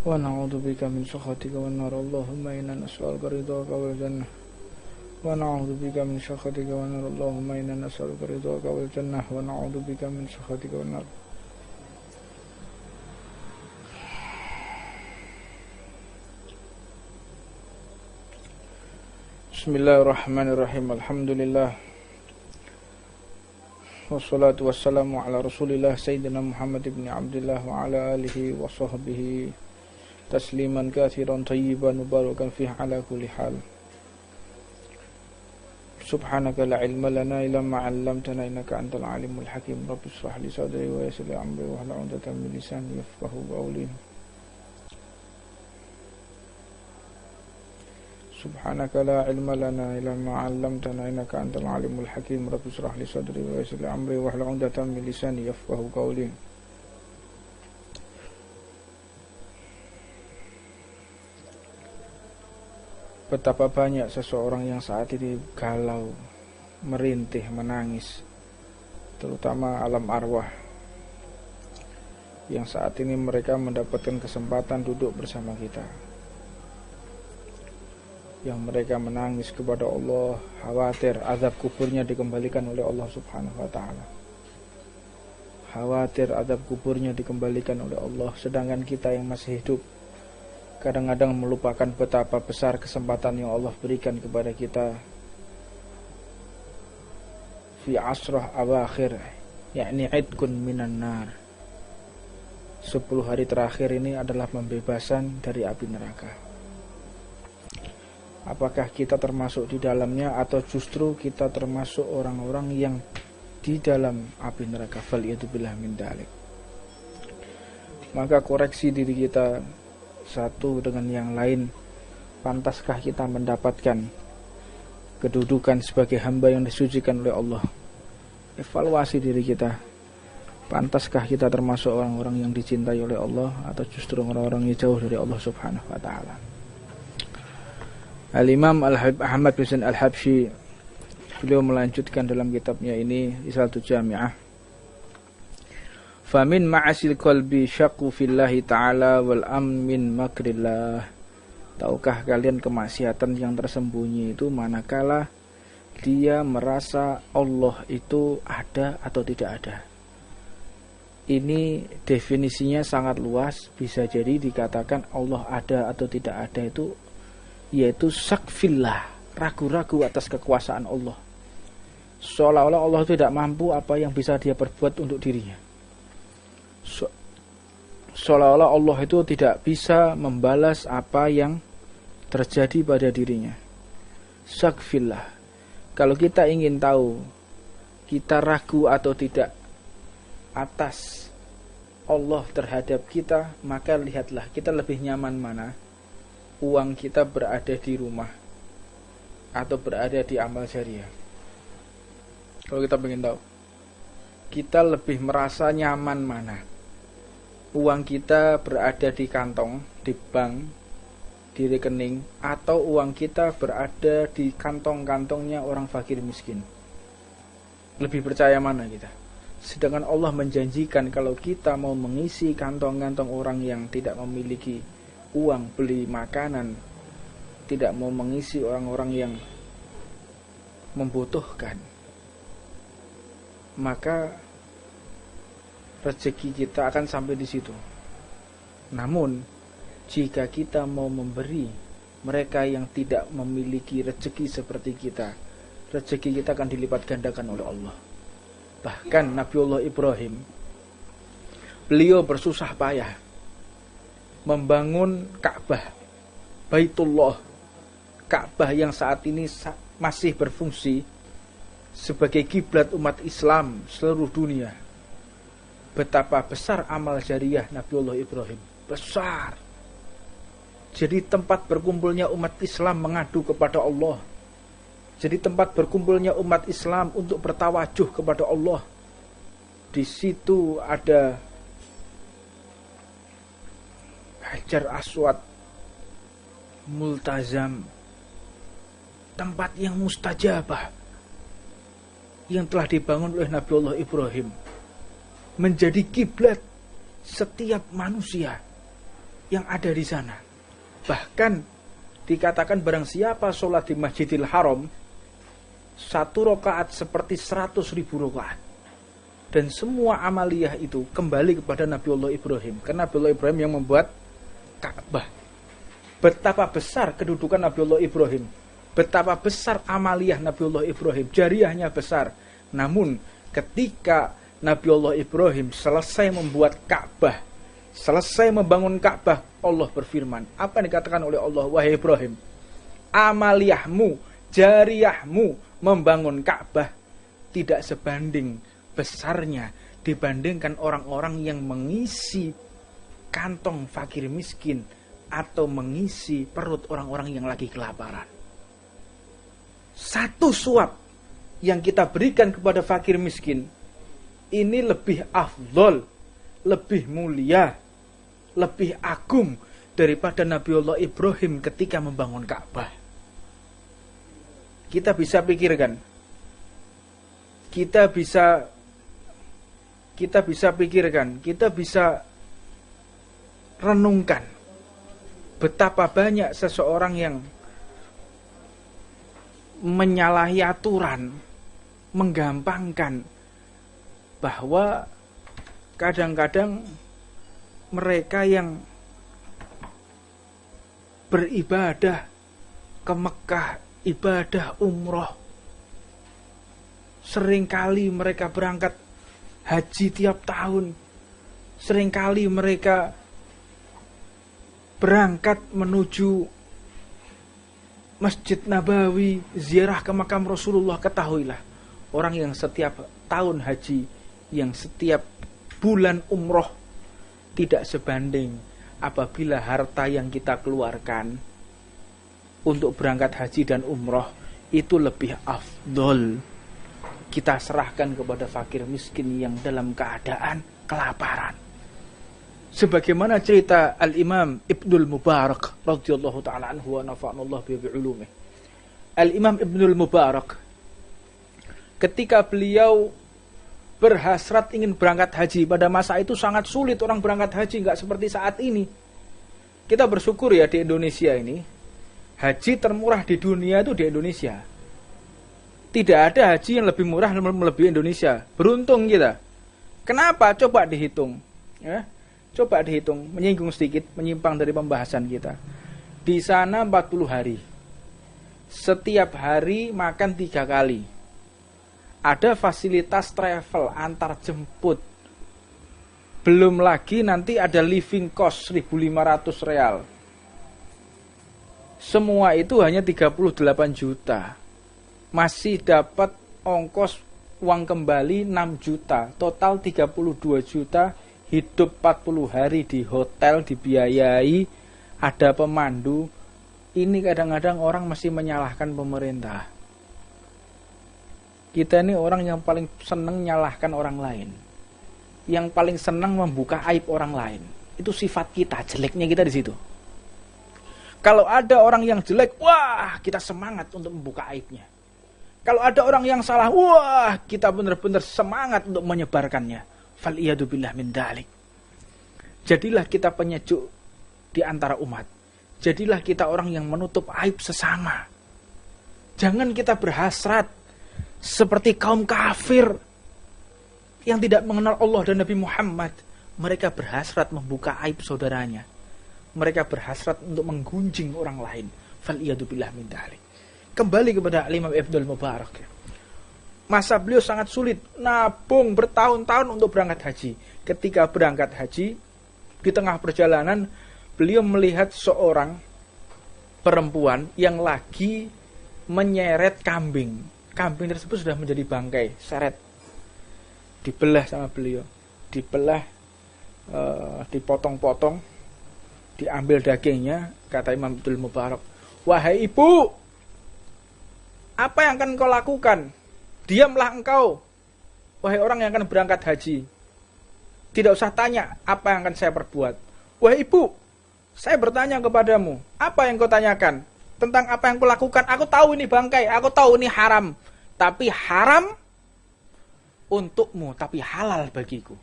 ونعوذ بك من سخطك والنار اللهم إنا نسألك رضاك والجنة ونعوذ بك من سخطك والنار اللهم إنا نسألك رضاك والجنة ونعوذ بك من سخطك والنار. Bismillahirrahmanirrahim. Alhamdulillah. Wassalatu wassalamu ala Rasulillah Sayyidina Muhammad ibn Abdullah wa ala alihi wa sahbihi tasliman kathiran tayyiban mubarakan fihi ala kulli hal. Subhanaka la ilma lana illa ma 'allamtana innaka antal alimul hakim. Rabbi shrah li sadri wa yassir li amri wahlul 'uqdatam min lisani yafqahu qawli. Subhanaka la ilma lana illa ma 'allamtana innaka antal alimul hakim. Rabbi shrah li sadri wa yassir li amri wahlul 'uqdatam min lisani yafqahu qawli. Betapa banyak seseorang yang saat ini galau, merintih, menangis, terutama alam arwah, yang saat ini mereka mendapatkan kesempatan duduk bersama kita, yang mereka menangis kepada Allah, khawatir azab kuburnya dikembalikan oleh Allah Subhanahu wa ta'ala, khawatir azab kuburnya dikembalikan oleh Allah. Sedangkan kita yang masih hidup kadang-kadang melupakan betapa besar kesempatan yang Allah berikan kepada kita fi asrah awakhir, yakni idkun minan nar. 10 hari terakhir ini adalah pembebasan dari api neraka. Apakah kita termasuk di dalamnya atau justru kita termasuk orang-orang yang di dalam api neraka? Fal'iyadzubillah min dzalik. Maka koreksi diri kita satu dengan yang lain. Pantaskah kita mendapatkan kedudukan sebagai hamba yang disucikan oleh Allah? Evaluasi diri kita. Pantaskah kita termasuk orang-orang yang dicintai oleh Allah atau justru orang-orang yang jauh dari Allah Subhanahu wa ta'ala? Al-Imam Ahmad bin Hasan Al-Habsyi, beliau melanjutkan dalam kitabnya ini Risalatul Jami'ah, famin ma'asil qalbi syaqu fillahi ta'ala wal amin makrillah. Tahukah kalian kemaksiatan yang tersembunyi itu manakala dia merasa Allah itu ada atau tidak ada. Ini definisinya sangat luas. Bisa jadi dikatakan Allah ada atau tidak ada itu yaitu syak fillah, ragu-ragu atas kekuasaan Allah, seolah-olah Allah tidak mampu apa yang bisa dia perbuat untuk dirinya, seolah-olah Allah itu tidak bisa membalas apa yang terjadi pada dirinya. Syak fillah. Kalau kita ingin tahu kita ragu atau tidak atas Allah terhadap kita, maka lihatlah kita lebih nyaman mana, uang kita berada di rumah atau berada di amal jariah. Kalau kita ingin tahu kita lebih merasa nyaman mana, uang kita berada di kantong, di bank, di rekening, atau uang kita berada di kantong-kantongnya orang fakir miskin. Lebih percaya mana kita? Sedangkan Allah menjanjikan kalau kita mau mengisi kantong-kantong orang yang tidak memiliki uang beli makanan, tidak mau mengisi orang-orang yang membutuhkan, maka rezeki kita akan sampai di situ. Namun jika kita mau memberi mereka yang tidak memiliki rezeki seperti kita, rezeki kita akan dilipat gandakan oleh Allah. Bahkan Nabiullah Ibrahim, beliau bersusah payah membangun Ka'bah, Baitullah, Ka'bah yang saat ini masih berfungsi sebagai kiblat umat Islam seluruh dunia. Betapa besar amal jariah Nabiullah Ibrahim, besar. Jadi tempat berkumpulnya umat Islam mengadu kepada Allah, jadi tempat berkumpulnya umat Islam untuk bertawajuh kepada Allah. Di situ ada Hajar Aswad, multazam, tempat yang mustajabah yang telah dibangun oleh Nabiullah Ibrahim, menjadi kiblat setiap manusia. yang ada di sana. Bahkan dikatakan barang siapa sholat di Masjidil Haram, 1 rakaat seperti 100.000 rakaat. Dan semua amaliyah itu kembali kepada Nabiullah Ibrahim. Karena Nabiullah Ibrahim yang membuat Ka'bah. Betapa besar kedudukan Nabiullah Ibrahim. Betapa besar amaliyah Nabiullah Ibrahim. Jariyahnya besar. Namun ketika Nabiullah Ibrahim selesai membuat Ka'bah, selesai membangun Ka'bah, Allah berfirman. Apa yang dikatakan oleh Allah? Wahai Ibrahim, amaliyahmu, jariyahmu membangun Ka'bah tidak sebanding besarnya dibandingkan orang-orang yang mengisi kantong fakir miskin atau mengisi perut orang-orang yang lagi kelaparan. Satu suap yang kita berikan kepada fakir miskin ini lebih afdol, lebih mulia, lebih agung daripada Nabiullah Ibrahim ketika membangun Ka'bah. Kita bisa pikirkan, kita bisa renungkan betapa banyak seseorang yang menyalahi aturan, menggampangkan, bahwa kadang-kadang mereka yang beribadah ke Mekah, ibadah umroh, seringkali mereka berangkat haji tiap tahun, seringkali mereka berangkat menuju Masjid Nabawi, ziarah ke makam Rasulullah. Ketahuilah, orang yang setiap tahun haji, yang setiap bulan umroh, tidak sebanding apabila harta yang kita keluarkan untuk berangkat haji dan umroh itu lebih afdol kita serahkan kepada fakir miskin yang dalam keadaan kelaparan. Sebagaimana cerita Al-Imam Ibnul Mubarak radhiyallahu ta'ala anhu wa nafa'anallahu bi'ulumih. Al-Imam Ibnul Mubarak ketika beliau berhasrat ingin berangkat haji, pada masa itu sangat sulit orang berangkat haji, nggak seperti saat ini. Kita bersyukur ya di Indonesia ini, haji termurah di dunia itu di Indonesia. Tidak ada haji yang lebih murah melebihi Indonesia. Beruntung kita. Kenapa? Coba dihitung. Ya. Coba dihitung. Menyinggung sedikit, menyimpang dari pembahasan kita. Di sana 40 hari. Setiap hari makan 3 kali. Ada fasilitas travel antar jemput. Belum lagi nanti ada living cost 1.500 real. Semua itu hanya 38 juta. Masih dapat ongkos uang kembali 6 juta. Total 32 juta. Hidup 40 hari di hotel, dibiayai, ada pemandu. Ini kadang-kadang orang masih menyalahkan pemerintah. Kita ini orang yang paling senang menyalahkan orang lain. Yang paling senang membuka aib orang lain. Itu sifat kita, jeleknya kita di situ. Kalau ada orang yang jelek, wah, kita semangat untuk membuka aibnya. Kalau ada orang yang salah, wah, kita benar-benar semangat untuk menyebarkannya. Fal'iyadu-billah min dalik. Jadilah kita penyejuk di antara umat. Jadilah kita orang yang menutup aib sesama. Jangan kita berhasrat seperti kaum kafir yang tidak mengenal Allah dan Nabi Muhammad. Mereka berhasrat membuka aib saudaranya. Mereka berhasrat untuk menggunjing orang lain. Fal'iyadu-billah min dalik. Kembali kepada Imam Ibnul Mubarak. Masa beliau sangat sulit, nabung bertahun-tahun untuk berangkat haji. Ketika berangkat haji, di tengah perjalanan, beliau melihat seorang perempuan yang lagi menyeret kambing. Kambing tersebut sudah menjadi bangkai, seret. Dibelah sama beliau. Dibelah, dipotong-potong, diambil dagingnya. Kata Imam Ibnul Mubarak, wahai ibu, apa yang akan kau lakukan? Diamlah engkau, wahai orang yang akan berangkat haji. Tidak usah tanya apa yang akan saya perbuat. Wahai ibu, saya bertanya kepadamu, apa yang kau tanyakan? Tentang apa yang kau lakukan? Aku tahu ini bangkai, aku tahu ini haram. Tapi haram untukmu, tapi halal bagiku.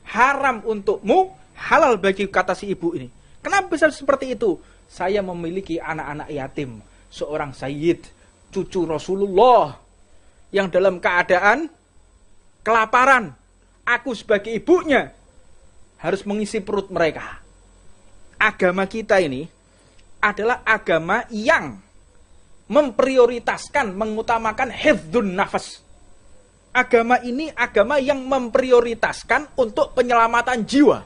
Haram untukmu, halal bagi kata si ibu ini. Kenapa bisa seperti itu? Saya memiliki anak-anak yatim, seorang sayyid, cucu Rasulullah yang dalam keadaan kelaparan. Aku sebagai ibunya harus mengisi perut mereka. Agama kita ini adalah agama yang memprioritaskan, mengutamakan hifdzun nafas. Agama ini agama yang memprioritaskan untuk penyelamatan jiwa.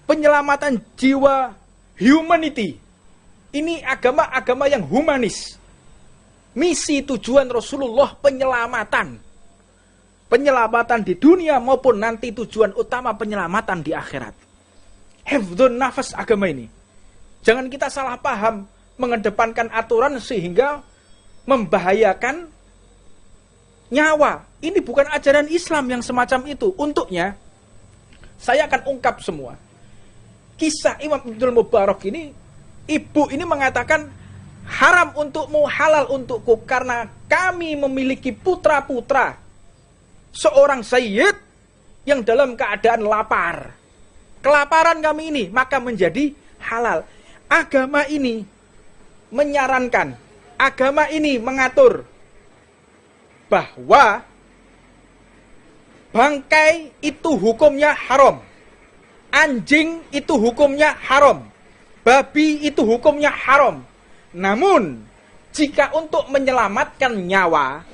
Penyelamatan jiwa, humanity. Ini agama-agama yang humanis. Misi tujuan Rasulullah penyelamatan. Penyelamatan di dunia maupun nanti tujuan utama penyelamatan di akhirat. Hifdzun nafas agama ini. Jangan kita salah paham mengedepankan aturan sehingga membahayakan nyawa. Ini bukan ajaran Islam yang semacam itu. Untuknya, saya akan ungkap semua. Kisah Imam Ibnul Mubarak ini, ibu ini mengatakan, haram untukmu, halal untukku, karena kami memiliki putra-putra seorang sayyid yang dalam keadaan lapar. Kelaparan kami ini, maka menjadi halal. Agama ini menyarankan, agama ini mengatur bahwa bangkai itu hukumnya haram, anjing itu hukumnya haram, babi itu hukumnya haram. Namun jika untuk menyelamatkan nyawa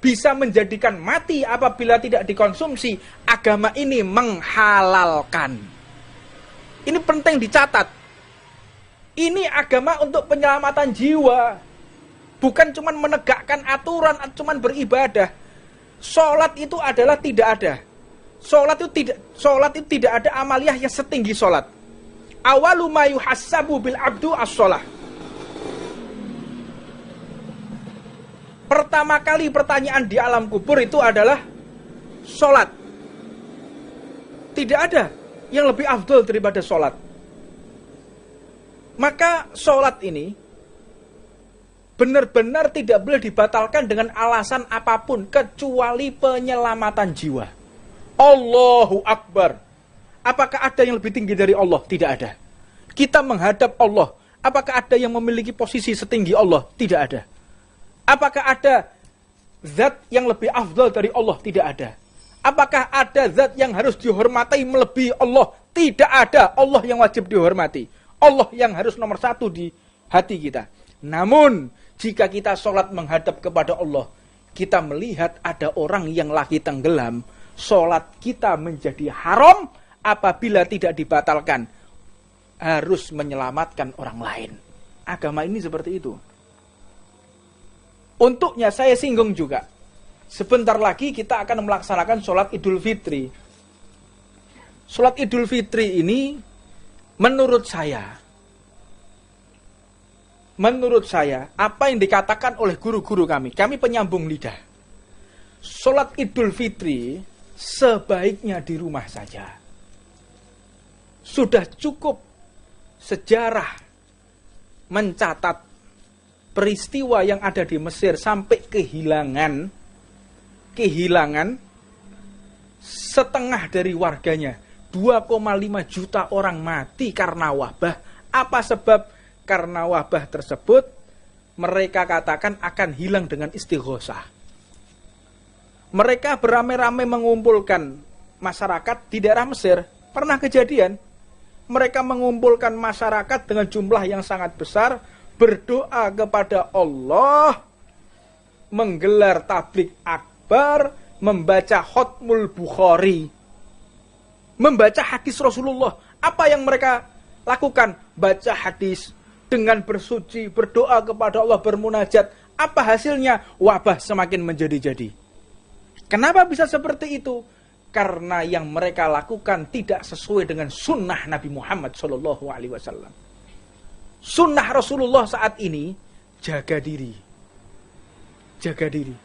bisa menjadikan mati apabila tidak dikonsumsi, agama ini menghalalkan. Ini penting dicatat. Ini agama untuk penyelamatan jiwa. Bukan cuma menegakkan aturan, cuma beribadah. Sholat itu adalah tidak ada. Sholat itu tidak ada amaliyah yang setinggi sholat. Awalu ma yuhassabu bil abdu as-sholah. Pertama kali pertanyaan di alam kubur itu adalah sholat. Tidak ada yang lebih afdol daripada sholat. Maka sholat ini benar-benar tidak boleh dibatalkan dengan alasan apapun kecuali penyelamatan jiwa. Allahu Akbar. Apakah ada yang lebih tinggi dari Allah? Tidak ada. Kita menghadap Allah. Apakah ada yang memiliki posisi setinggi Allah? Tidak ada. Apakah ada zat yang lebih afdal dari Allah? Tidak ada. Apakah ada zat yang harus dihormati melebihi Allah? Tidak ada. Allah yang wajib dihormati. Allah yang harus nomor satu di hati kita. Namun, jika kita sholat menghadap kepada Allah, kita melihat ada orang yang lagi tenggelam, sholat kita menjadi haram apabila tidak dibatalkan. Harus menyelamatkan orang lain. Agama ini seperti itu. Untuknya saya singgung juga. Sebentar lagi kita akan melaksanakan sholat Idul Fitri. Sholat Idul Fitri ini menurut saya, apa yang dikatakan oleh guru-guru kami penyambung lidah. Sholat Idul Fitri sebaiknya di rumah saja. Sudah cukup sejarah mencatat peristiwa yang ada di Mesir sampai kehilangan setengah dari warganya. 2,5 juta orang mati karena wabah. Apa sebab? Karena wabah tersebut mereka katakan akan hilang dengan istighosah. Mereka beramai-ramai mengumpulkan masyarakat di daerah Mesir. Pernah kejadian, mereka mengumpulkan masyarakat dengan jumlah yang sangat besar, berdoa kepada Allah, menggelar tablik akbar, membaca Khatmul Bukhari, membaca hadis Rasulullah. Apa yang mereka lakukan? Baca hadis dengan bersuci, berdoa kepada Allah, bermunajat. Apa hasilnya? Wabah semakin menjadi-jadi. Kenapa bisa seperti itu? Karena yang mereka lakukan tidak sesuai dengan sunnah Nabi Muhammad SAW. Sunnah Rasulullah saat ini, jaga diri. Jaga diri.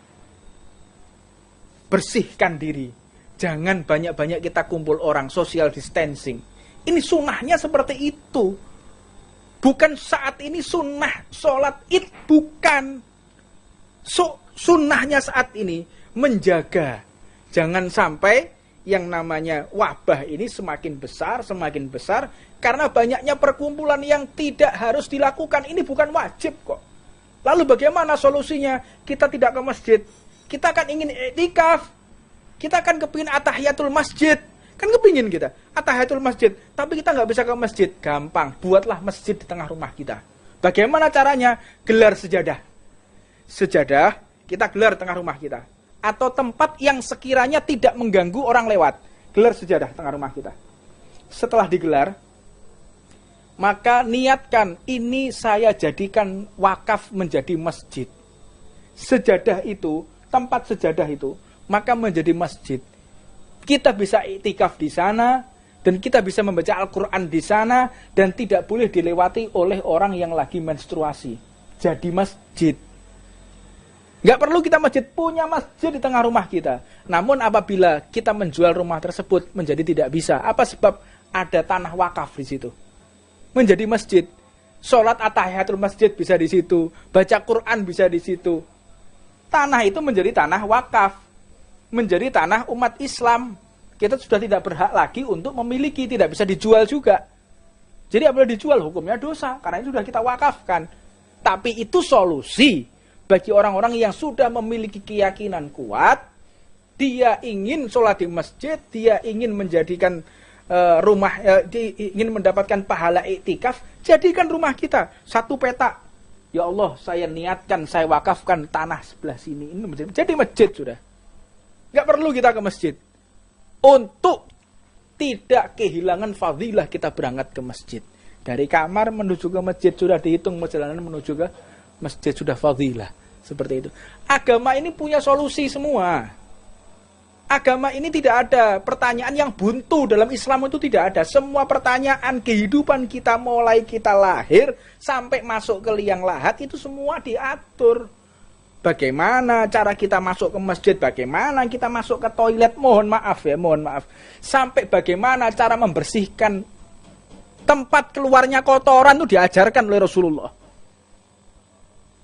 Bersihkan diri. Jangan banyak-banyak kita kumpul orang, social distancing. Ini sunnahnya seperti itu. Bukan saat ini sunnah sholat id, bukan. Sunnahnya saat ini menjaga. Jangan sampai yang namanya wabah ini semakin besar karena banyaknya perkumpulan yang tidak harus dilakukan. Ini bukan wajib kok. Lalu bagaimana solusinya? Kita tidak ke masjid. Kita kan ingin iktikaf. Kita kan kepingin atahiyatul masjid. Kan kepingin kita atahiyatul masjid. Tapi kita nggak bisa ke masjid. Gampang. Buatlah masjid di tengah rumah kita. Bagaimana caranya? Gelar sejadah. Sejadah kita gelar di tengah rumah kita. Atau tempat yang sekiranya tidak mengganggu orang lewat. Gelar sejadah tengah rumah kita. Setelah digelar, maka niatkan, ini saya jadikan wakaf menjadi masjid. Sejadah itu, tempat sejadah itu, maka menjadi masjid. Kita bisa iktikaf di sana, dan kita bisa membaca Al-Quran di sana, dan tidak boleh dilewati oleh orang yang lagi menstruasi. Jadi masjid. Nggak perlu kita punya masjid di tengah rumah kita. Namun apabila kita menjual rumah tersebut menjadi tidak bisa. Apa sebab? Ada tanah wakaf di situ. Menjadi masjid. Sholat atahiyatul masjid bisa di situ. Baca Quran bisa di situ. Tanah itu menjadi tanah wakaf. Menjadi tanah umat Islam. Kita sudah tidak berhak lagi untuk memiliki. Tidak bisa dijual juga. Jadi apabila dijual hukumnya dosa. Karena itu sudah kita wakafkan. Tapi itu solusi. Bagi orang-orang yang sudah memiliki keyakinan kuat, dia ingin sholat di masjid, dia ingin menjadikan ingin mendapatkan pahala iktikaf, jadikan rumah kita satu petak. Ya Allah, saya niatkan, saya wakafkan tanah sebelah sini. Ini jadi masjid sudah. Nggak perlu kita ke masjid. Untuk tidak kehilangan fadilah kita berangkat ke masjid. Dari kamar menuju ke masjid sudah dihitung perjalanan menuju ke masjid sudah fadilah. Seperti itu. Agama ini punya solusi semua. Agama ini tidak ada pertanyaan yang buntu. Dalam Islam itu tidak ada. Semua pertanyaan kehidupan kita mulai kita lahir sampai masuk ke liang lahat itu semua diatur. Bagaimana cara kita masuk ke masjid, bagaimana kita masuk ke toilet, mohon maaf. Sampai bagaimana cara membersihkan tempat keluarnya kotoran itu diajarkan oleh Rasulullah.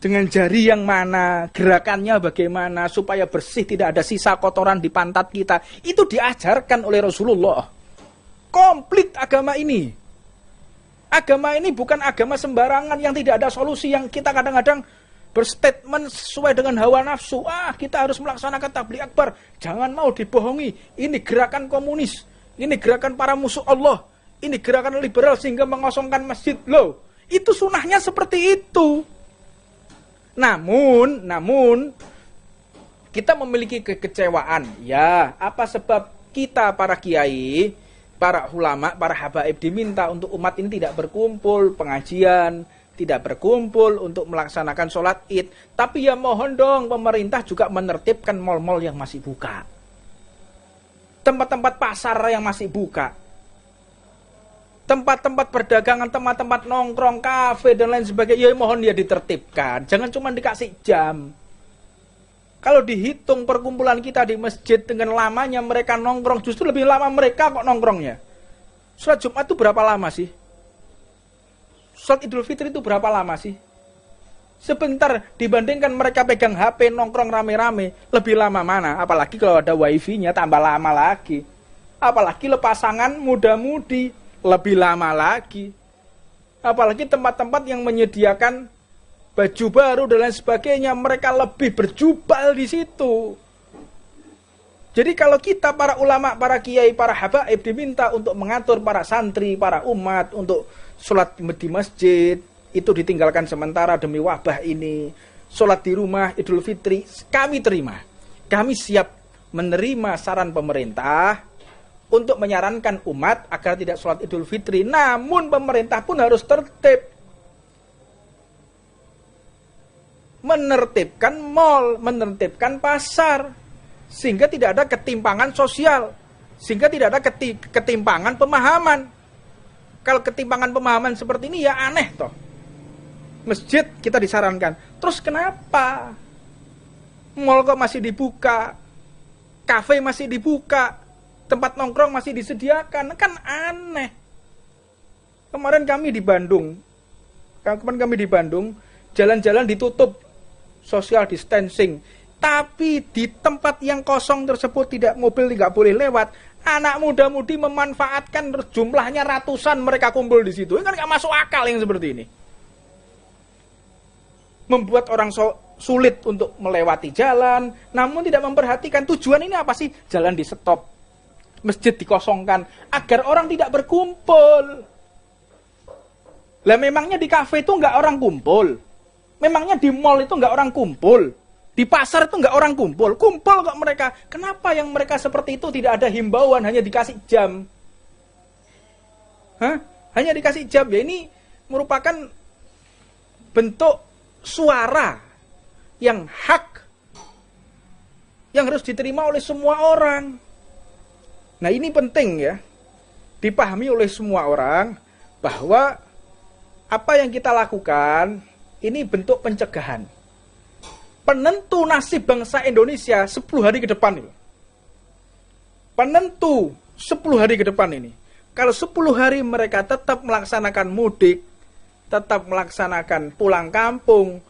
Dengan jari yang mana, gerakannya bagaimana, supaya bersih, tidak ada sisa kotoran di pantat kita. Itu diajarkan oleh Rasulullah. Komplit agama ini. Agama ini bukan agama sembarangan yang tidak ada solusi, yang kita kadang-kadang berstatement sesuai dengan hawa nafsu. Kita harus melaksanakan tabligh akbar. Jangan mau dibohongi. Ini gerakan komunis. Ini gerakan para musuh Allah. Ini gerakan liberal sehingga mengosongkan masjid. Loh, itu sunahnya seperti itu. Namun kita memiliki kekecewaan. Ya, apa sebab kita para kiai, para ulama, para habaib diminta untuk umat ini tidak berkumpul pengajian, tidak berkumpul untuk melaksanakan sholat id. Tapi ya mohon dong pemerintah juga menertibkan mal-mal yang masih buka. Tempat-tempat pasar yang masih buka. Tempat-tempat perdagangan, tempat-tempat nongkrong, kafe, dan lain sebagainya, ya mohon ya ditertibkan. Jangan cuma dikasih jam. Kalau dihitung perkumpulan kita di masjid dengan lamanya mereka nongkrong, justru lebih lama mereka kok nongkrongnya. Sholat Jumat itu berapa lama sih? Sholat Idul Fitri itu berapa lama sih? Sebentar dibandingkan mereka pegang HP, nongkrong rame-rame, lebih lama mana? Apalagi kalau ada wifi-nya tambah lama lagi. Apalagi pasangan muda-mudi, lebih lama lagi. Apalagi tempat-tempat yang menyediakan baju baru dan lain sebagainya, mereka lebih berjubal di situ. Jadi kalau kita para ulama, para kiai, para habaib diminta untuk mengatur para santri, para umat untuk sholat di masjid, itu ditinggalkan sementara demi wabah ini. Sholat di rumah Idul Fitri, kami terima. Kami siap menerima saran pemerintah untuk menyarankan umat agar tidak sholat Idul Fitri. Namun pemerintah pun harus tertib. Menertibkan mal, menertibkan pasar. Sehingga tidak ada ketimpangan sosial. Sehingga tidak ada ketimpangan pemahaman. Kalau ketimpangan pemahaman seperti ini ya aneh toh. Masjid kita disarankan. Terus kenapa? Mal kok masih dibuka? Kafe masih dibuka? Tempat nongkrong masih disediakan, kan aneh. Kemarin kami di Bandung, jalan-jalan ditutup, social distancing. Tapi di tempat yang kosong tersebut mobil tidak boleh lewat. Anak muda-mudi memanfaatkan jumlahnya ratusan mereka kumpul di situ. Ini kan nggak masuk akal yang seperti ini. Membuat orang sulit untuk melewati jalan, namun tidak memperhatikan tujuan ini apa sih? Jalan di stop, masjid dikosongkan, agar orang tidak berkumpul. Lah memangnya di kafe itu nggak orang kumpul? Memangnya di mall itu nggak orang kumpul? Di pasar itu nggak orang kumpul? Kumpul kok mereka. Kenapa yang mereka seperti itu tidak ada himbauan, hanya dikasih jam? Hanya dikasih jam. Ya ini merupakan bentuk suara yang hak, yang harus diterima oleh semua orang. Nah ini penting ya, dipahami oleh semua orang, bahwa apa yang kita lakukan ini bentuk pencegahan. Penentu nasib bangsa Indonesia 10 hari ke depan ini. Penentu 10 hari ke depan ini. Kalau 10 hari mereka tetap melaksanakan mudik, tetap melaksanakan pulang kampung,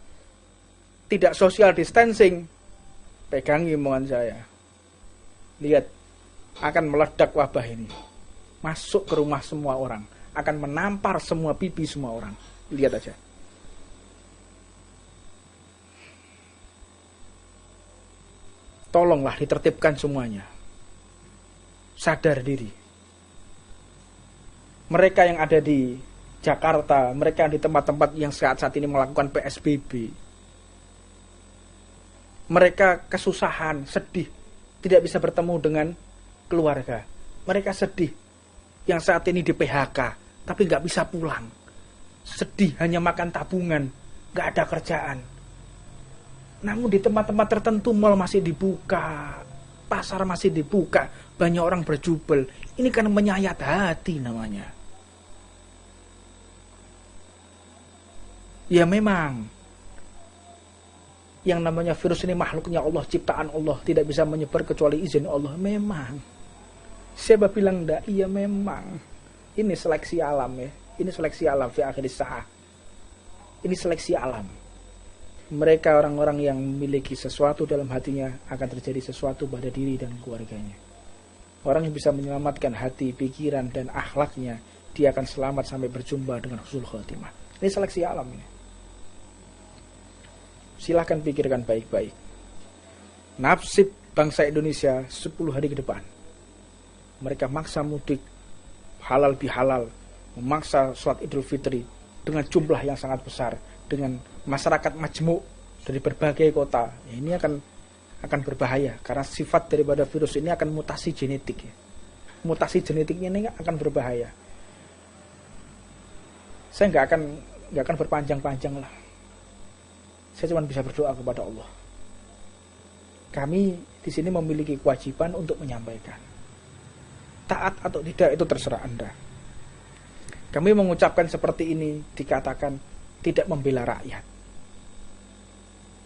tidak social distancing, pegangi omongan saya. Lihat, akan meledak wabah ini. Masuk ke rumah semua orang. Akan menampar semua pipi semua orang. Lihat aja. Tolonglah ditertibkan semuanya. Sadar diri. Mereka yang ada di Jakarta, mereka yang di tempat-tempat yang saat ini melakukan PSBB, mereka kesusahan, sedih, tidak bisa bertemu dengan keluarga. Mereka sedih, yang saat ini di PHK, tapi nggak bisa pulang. Sedih, hanya makan tabungan, nggak ada kerjaan. Namun di tempat-tempat tertentu mal masih dibuka, pasar masih dibuka, banyak orang berjubel. Ini kan menyayat hati namanya. Ya memang, yang namanya virus ini makhluknya Allah, ciptaan Allah, tidak bisa menyebar kecuali izin Allah. Memang. Siapa bilang enggak? Iya memang. Ini seleksi alam ya. Ini seleksi alam fi akhir sa'ah. Ini seleksi alam. Mereka orang-orang yang memiliki sesuatu dalam hatinya akan terjadi sesuatu pada diri dan keluarganya. Orang yang bisa menyelamatkan hati, pikiran dan akhlaknya, dia akan selamat sampai berjumpa dengan husnul khotimah. Ini seleksi alam ini. Silahkan pikirkan baik-baik. Nasib bangsa Indonesia 10 hari ke depan. Mereka maksa mudik, halal bihalal, memaksa sholat Idul Fitri dengan jumlah yang sangat besar, dengan masyarakat majmuk dari berbagai kota. Ini akan berbahaya karena sifat daripada virus ini akan mutasi genetik. Mutasi genetiknya ini akan berbahaya. Saya nggak akan berpanjang-panjang lah. Saya cuma bisa berdoa kepada Allah. Kami di sini memiliki kewajiban untuk menyampaikan. Taat atau tidak itu terserah Anda. Kami mengucapkan seperti ini dikatakan tidak membela rakyat.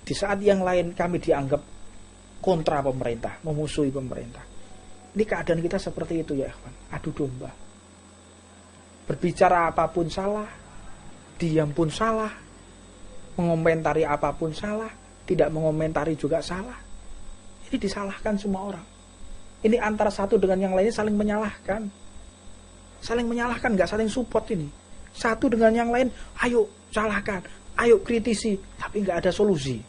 Di saat yang lain kami dianggap kontra pemerintah, memusuhi pemerintah. Ini keadaan kita seperti itu ya, ikhwan. Adu domba. Berbicara apapun salah, diam pun salah, mengomentari apapun salah, tidak mengomentari juga salah. Ini disalahkan semua orang. Ini antara satu dengan yang lainnya saling menyalahkan. Saling menyalahkan, nggak saling support ini. Satu dengan yang lain, ayo salahkan, ayo kritisi, tapi nggak ada solusi.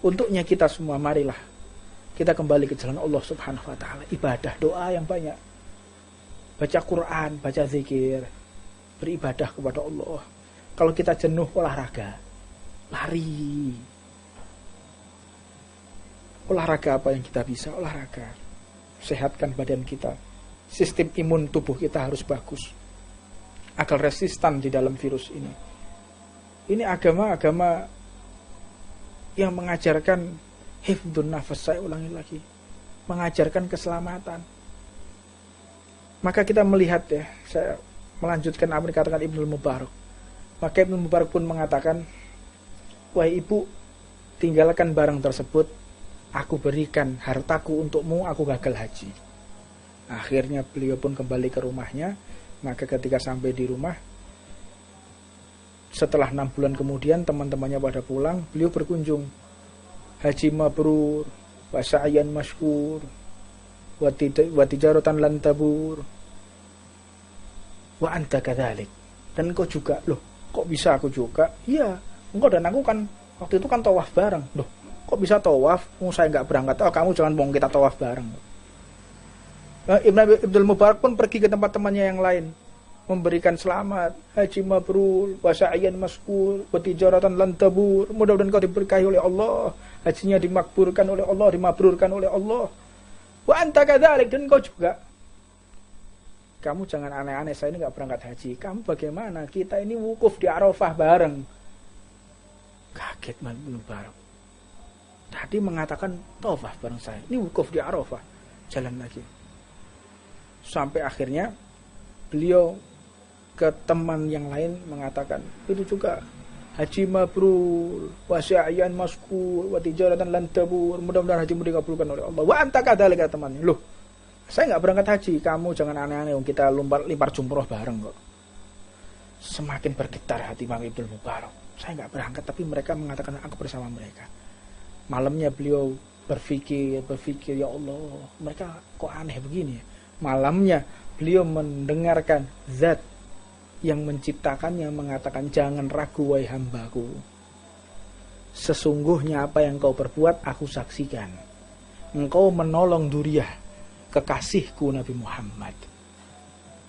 Untuknya kita semua, marilah kita kembali ke jalan Allah Subhanahu wa Ta'ala. Ibadah, doa yang banyak, baca Quran, baca zikir, beribadah kepada Allah. Kalau kita jenuh, olahraga, lari. Olahraga apa yang kita bisa? Olahraga. Sehatkan badan kita. Sistem imun tubuh kita harus bagus agar resistan di dalam virus ini. Ini agama-agama yang mengajarkan hifdzun nafas, saya ulangi lagi, mengajarkan keselamatan. Maka kita melihat ya, saya melanjutkan apa yang dikatakan Ibnu Mubarak. Maka Ibnu Mubarak pun mengatakan, wahai ibu, tinggalkan barang tersebut, aku berikan hartaku untukmu, aku gagal haji. Akhirnya beliau pun kembali ke rumahnya. Maka ketika sampai di rumah, setelah 6 bulan kemudian teman-temannya pada pulang, beliau berkunjung. haji mabrur, wa sa'yan masykur, wa tijaratan lan tabur. Wa anta kadzalik. Dan engkau juga. Loh, kok bisa aku juga? Iya, engkau dan aku kan waktu itu kan tawaf bareng. Loh, kok bisa tawaf? Saya enggak berangkat. Oh, kamu jangan bohong, kita tawaf bareng. Ibnu Mubarak pun pergi ke tempat temannya yang lain, memberikan selamat, haji mabrur, wa sa'yan masykur, wa tijaratan lan tabur. Mudah-mudahan kau diberkahi oleh Allah, hajinya dimakburkan oleh Allah, dimabrurkan oleh Allah. Wa anta kadzalik, dan kau juga. Kamu jangan aneh-aneh, saya ini enggak berangkat haji. Kamu bagaimana? Kita ini wukuf di Arafah bareng. Kaget Ibnu Mubarak. Tadi mengatakan tawaf bareng saya, ini wukuf di Arafah. Jalan lagi. Sampai akhirnya beliau ke teman yang lain mengatakan, itu juga haji mabrur, wa sa'yan masykur, wa tijaratan lan tabur. Mudah-mudahan hajimu dikabulkan oleh Allah. Wa anta kadzalik, kata temannya. Loh, saya enggak berangkat haji, kamu jangan aneh-aneh, kita limpar jumroh bareng kok. Semakin bergetar hati Imam Ibnu Mubarak. Saya enggak berangkat, tapi mereka mengatakan aku bersama mereka. Malamnya beliau berpikir, ya Allah, mereka kok aneh begini ya. Malamnya beliau mendengarkan zat yang menciptakannya mengatakan, jangan ragu wahai hambaku, sesungguhnya apa yang kau perbuat aku saksikan. Engkau menolong Duriyah, kekasihku Nabi Muhammad.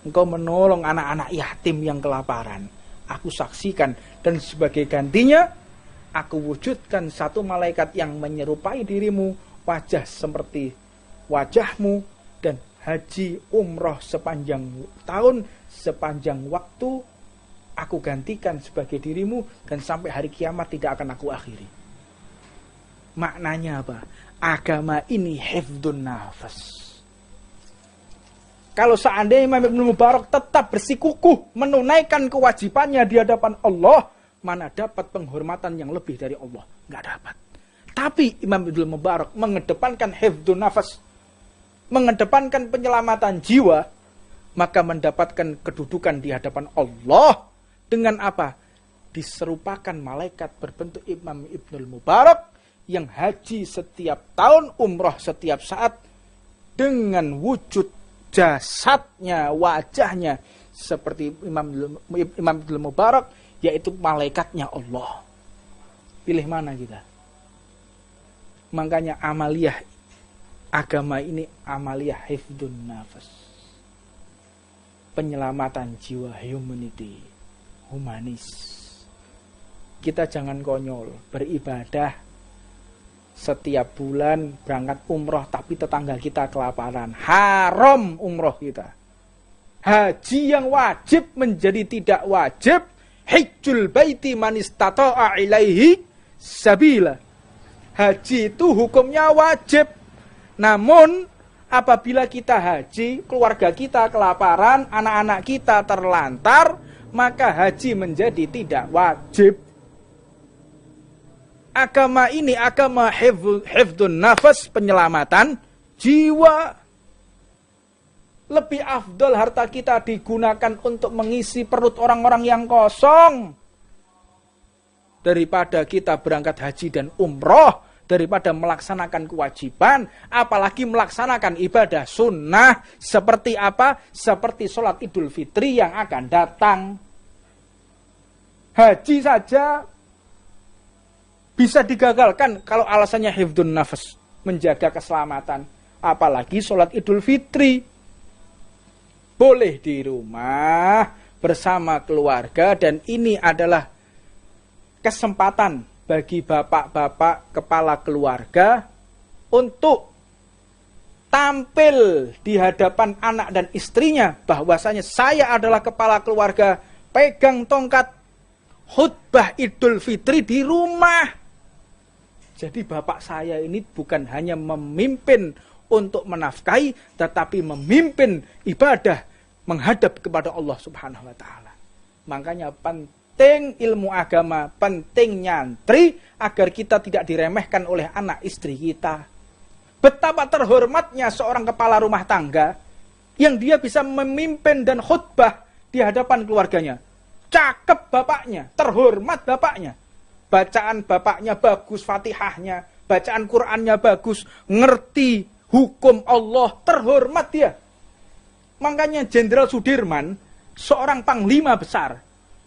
Engkau menolong anak-anak yatim yang kelaparan, aku saksikan. Dan sebagai gantinya aku wujudkan satu malaikat yang menyerupai dirimu, wajah seperti wajahmu, dan haji umroh sepanjang tahun, sepanjang waktu aku gantikan sebagai dirimu, dan sampai hari kiamat tidak akan aku akhiri. Maknanya apa? Agama ini hifdzun nafas. Kalau seandainya Imam Ibnu Mubarak tetap bersikukuh menunaikan kewajibannya di hadapan Allah, mana dapat penghormatan yang lebih dari Allah? Enggak dapat. Tapi Imam Ibnu Mubarak mengedepankan hifdzun nafas, mengedepankan penyelamatan jiwa, maka mendapatkan kedudukan di hadapan Allah dengan apa? Diserupakan malaikat berbentuk Imam Ibnu Mubarak yang haji setiap tahun, umroh setiap saat, dengan wujud jasadnya, wajahnya seperti Imam Ibnu Mubarak, yaitu malaikatnya Allah. Pilih mana kita? Makanya amaliyah agama ini amaliyah hifdzun nafas, penyelamatan jiwa, humanity, humanis. Kita jangan konyol beribadah setiap bulan berangkat umroh tapi tetangga kita kelaparan, haram umroh kita. Haji yang wajib menjadi tidak wajib, hajjul baiti man istata'a ilaihi sabila. Haji itu hukumnya wajib. Namun apabila kita haji, keluarga kita kelaparan, anak-anak kita terlantar, maka haji menjadi tidak wajib. Agama ini agama hifdzun nafas, penyelamatan jiwa. Lebih afdol harta kita digunakan untuk mengisi perut orang-orang yang kosong daripada kita berangkat haji dan umroh, daripada melaksanakan kewajiban, apalagi melaksanakan ibadah sunnah. Seperti apa? Seperti sholat Idul Fitri yang akan datang. Haji saja bisa digagalkan kalau alasannya hifdzun nafas, menjaga keselamatan. Apalagi sholat Idul Fitri. Boleh di rumah bersama keluarga, dan ini adalah kesempatan bagi bapak-bapak kepala keluarga untuk tampil di hadapan anak dan istrinya bahwasanya saya adalah kepala keluarga, pegang tongkat khutbah Idul Fitri di rumah. Jadi bapak saya ini bukan hanya memimpin untuk menafkahi, tetapi memimpin ibadah menghadap kepada Allah Subhanahu wa taala. Makanya penting ilmu agama, penting nyantri agar kita tidak diremehkan oleh anak istri kita. Betapa terhormatnya seorang kepala rumah tangga yang dia bisa memimpin dan khutbah di hadapan keluarganya. Cakep bapaknya, terhormat bapaknya. Bacaan bapaknya bagus, Fatihahnya, bacaan Qur'annya bagus, ngerti hukum Allah, terhormat dia. Makanya Jenderal Sudirman seorang panglima besar.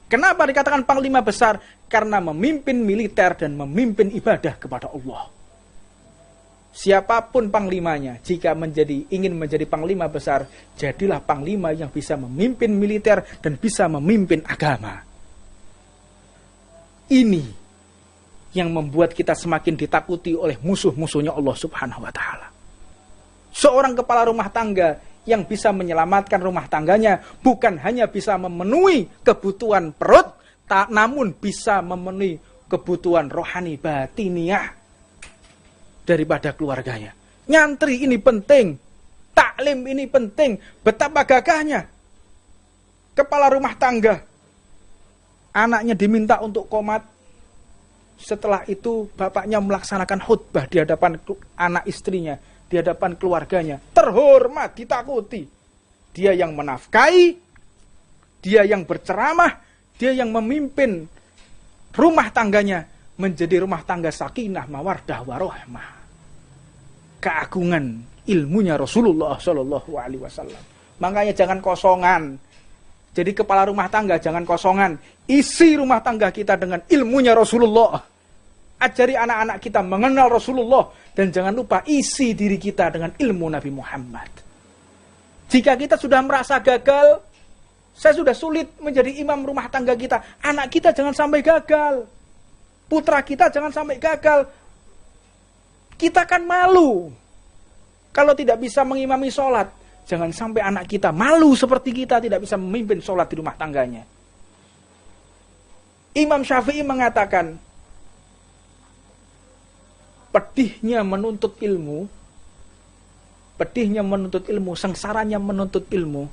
Kenapa dikatakan panglima besar? Karena memimpin militer dan memimpin ibadah kepada Allah. Siapapun panglimanya, jika ingin menjadi panglima besar, jadilah panglima yang bisa memimpin militer dan bisa memimpin agama. Ini yang membuat kita semakin ditakuti oleh musuh-musuhnya Allah Subhanahu wa Ta'ala. Seorang kepala rumah tangga yang bisa menyelamatkan rumah tangganya bukan hanya bisa memenuhi kebutuhan perut, namun bisa memenuhi kebutuhan rohani batiniah daripada keluarganya. Nyantri ini penting, taklim ini penting. Betapa gagahnya kepala rumah tangga, anaknya diminta untuk qomat. Setelah itu bapaknya melaksanakan khutbah di hadapan anak istrinya, di hadapan keluarganya. Terhormat, ditakuti. Dia yang menafkahi, dia yang berceramah, dia yang memimpin rumah tangganya menjadi rumah tangga sakinah, mawardah, warahmah. Keagungan ilmunya Rasulullah Shallallahu Alaihi Wasallam. Makanya jangan kosongan. Jadi kepala rumah tangga jangan kosongan. Isi rumah tangga kita dengan ilmunya Rasulullah. Ajari anak-anak kita mengenal Rasulullah. Dan jangan lupa isi diri kita dengan ilmu Nabi Muhammad. Jika kita sudah merasa gagal, saya sudah sulit menjadi imam rumah tangga kita. Anak kita jangan sampai gagal. Putra kita jangan sampai gagal. Kita kan malu. Kalau tidak bisa mengimami sholat, jangan sampai anak kita malu seperti kita tidak bisa memimpin sholat di rumah tangganya. Imam Syafi'i mengatakan, pedihnya menuntut ilmu, sengsaranya menuntut ilmu,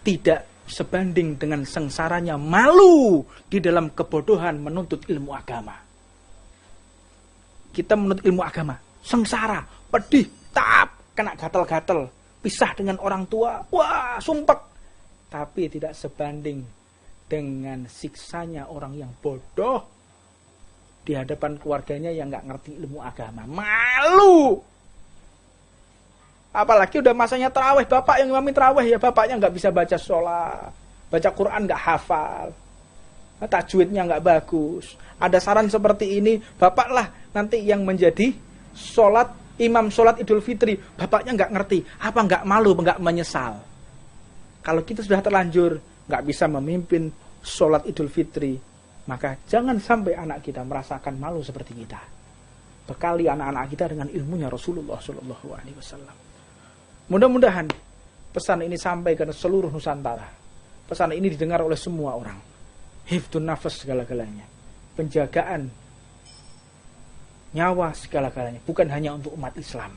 tidak sebanding dengan sengsaranya malu di dalam kebodohan menuntut ilmu agama. Kita menuntut ilmu agama, sengsara, pedih, kena gatal-gatal, pisah dengan orang tua, wah, sumpek. Tapi tidak sebanding dengan siksanya orang yang bodoh di hadapan keluarganya yang nggak ngerti ilmu agama. Malu. Apalagi udah masanya tarawih, bapak yang imami tarawih ya bapaknya nggak bisa baca sholat, baca Quran nggak hafal, tajwidnya nggak bagus. Ada saran seperti ini, bapaklah nanti yang menjadi imam sholat Idul Fitri, bapaknya nggak ngerti, apa nggak malu, nggak menyesal? Kalau kita sudah terlanjur nggak bisa memimpin sholat Idul Fitri, maka jangan sampai anak kita merasakan malu seperti kita. Bekali anak-anak kita dengan ilmunya Rasulullah Shallallahu Alaihi Wasallam. Mudah-mudahan pesan ini sampai ke seluruh Nusantara. Pesan ini didengar oleh semua orang. Hifdun nafas segala-galanya, penjagaan nyawa segala-galanya, bukan hanya untuk umat Islam,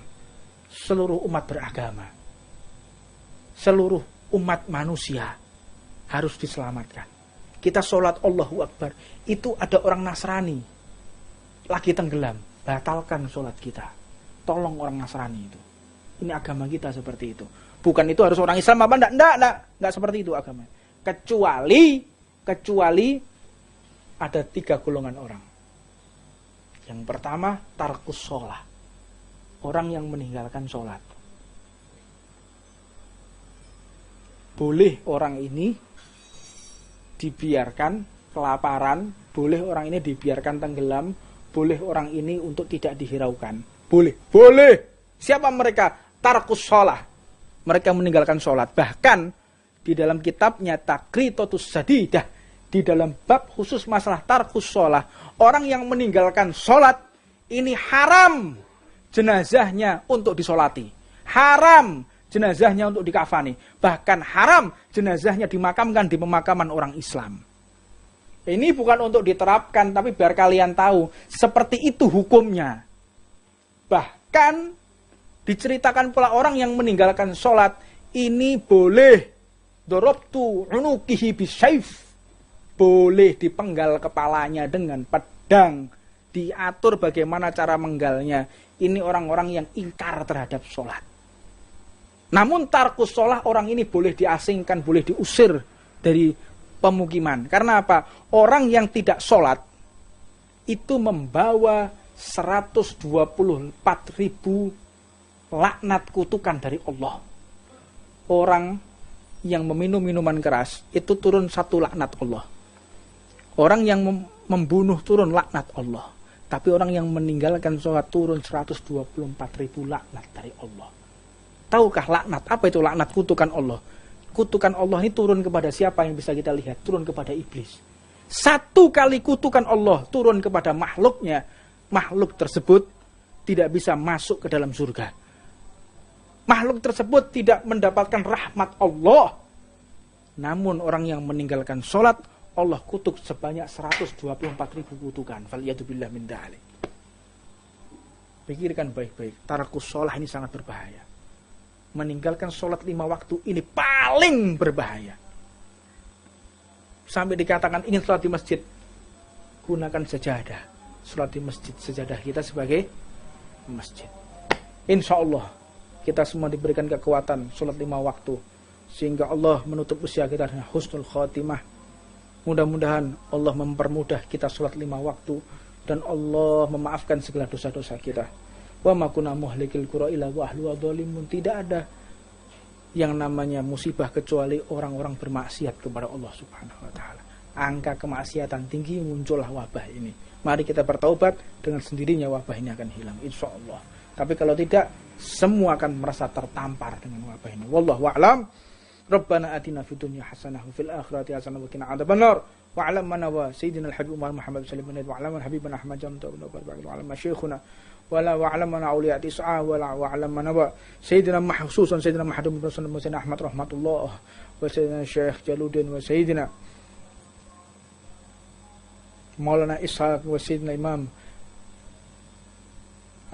seluruh umat beragama, seluruh umat manusia harus diselamatkan. Kita sholat Allahu Akbar, itu ada orang Nasrani lagi tenggelam, batalkan sholat kita, tolong orang Nasrani itu. Ini agama kita seperti itu. Bukan itu harus orang Islam apa? Enggak seperti itu agama. Kecuali ada 3 golongan orang. Yang pertama, tarkus sholat. Orang yang meninggalkan sholat. Boleh orang ini dibiarkan kelaparan, boleh orang ini dibiarkan tenggelam, boleh orang ini untuk tidak dihiraukan. Boleh. Siapa mereka? Tarkus sholat. Mereka meninggalkan sholat. Bahkan di dalam kitabnya Takritotus Sadidah, di dalam bab khusus masalah tarkus sholat, orang yang meninggalkan sholat ini haram jenazahnya untuk disolati, haram jenazahnya untuk dikafani, bahkan haram jenazahnya dimakamkan di pemakaman orang Islam. Ini bukan untuk diterapkan, tapi biar kalian tahu seperti itu hukumnya. Bahkan diceritakan pula orang yang meninggalkan sholat ini boleh dorobtu unukihi bisaif, boleh dipenggal kepalanya dengan pedang, diatur bagaimana cara menggalnya. Ini orang-orang yang ingkar terhadap sholat. Namun tarkus sholat, orang ini boleh diasingkan, boleh diusir dari pemukiman. Karena apa? Orang yang tidak sholat itu membawa 124.000 laknat kutukan dari Allah. Orang yang meminum minuman keras itu turun 1 laknat Allah. Orang yang membunuh turun laknat Allah. Tapi orang yang meninggalkan sholat turun 124.000 laknat dari Allah. Tahukah laknat? Apa itu laknat? Kutukan Allah. Kutukan Allah ini turun kepada siapa yang bisa kita lihat? Turun kepada iblis. 1 kali kutukan Allah turun kepada makhluknya. Makhluk tersebut tidak bisa masuk ke dalam surga. Makhluk tersebut tidak mendapatkan rahmat Allah. Namun orang yang meninggalkan sholat, Allah kutuk sebanyak 124.000 kutukan. Faliyatubillah min dalik. Pikirkan baik-baik. Tarakus sholat ini sangat berbahaya. Meninggalkan sholat 5 waktu ini paling berbahaya. Sampai dikatakan ingin sholat di masjid, gunakan sajadah. Sholat di masjid, sajadah kita sebagai masjid. Insya Allah kita semua diberikan kekuatan sholat 5 waktu, sehingga Allah menutup usia kita dengan husnul khotimah. Mudah-mudahan Allah mempermudah kita sholat 5 waktu, dan Allah memaafkan segala dosa-dosa kita. Wa ma kunna muhlikil qura illa wa ahluha dzalimun. Tidak ada yang namanya musibah kecuali orang-orang bermaksiat kepada Allah Subhanahu wa taala. Angka kemaksiatan tinggi, muncullah wabah ini. Mari kita bertaubat, dengan sendirinya wabah ini akan hilang insyaallah. Tapi kalau tidak, semua akan merasa tertampar dengan wabah ini. Wallahu a'lam. Rabbana atina fid dunya hasanah wa fil akhirati hasanah wa qina adzabannar. Wa 'alam man wa sayyidina al-habib Umar Muhammad sallallahu alaihi wa 'alam habibana Ahmad jamta wa barik wa 'alam syekhuna wala wa 'alam man auliya tis'a wala wa 'alam man wa sayyidina mahsusan sayyidina mahdum bin sayyidina Ahmad rahmatullah wa sayyidina Syekh Jaluddin wa sayyidina Maulana Ishaq wa sayyidina Imam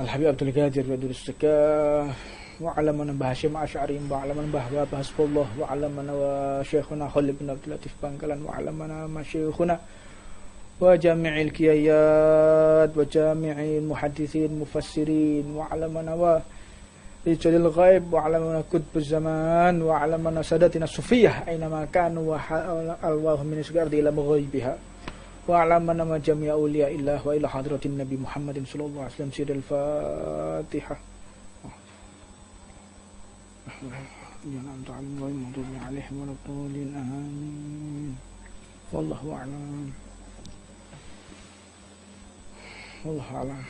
Al-Habib Abdul Qadir wa Abdul Istiqah wa 'alam man Hashim Asy'ari wa 'alam man Bahwa Hasbullah wa 'alam man wa Syekhuna Khalid bin Abdul Latif Bangkalan wa 'alam man masyayikhuna wa jami'il qiyayat wa jami'il muhadditsin mufassirin wa 'alam man wa rijalil ghaib wa 'alam man qutbuz zaman wa 'alam man sadatina sufiyah aina ma kanu wa allahu min asgardi ila ghaibiha wa 'alam man ma jami'a awliya illah wa ila hadratin nabi Muhammadin sallallahu alaihi wasallam sirrul Fatihah. Jangan ta'allu maghdubi 'alaihim waladdallin amin. Wallahu a'lam. Wallahu a'lam.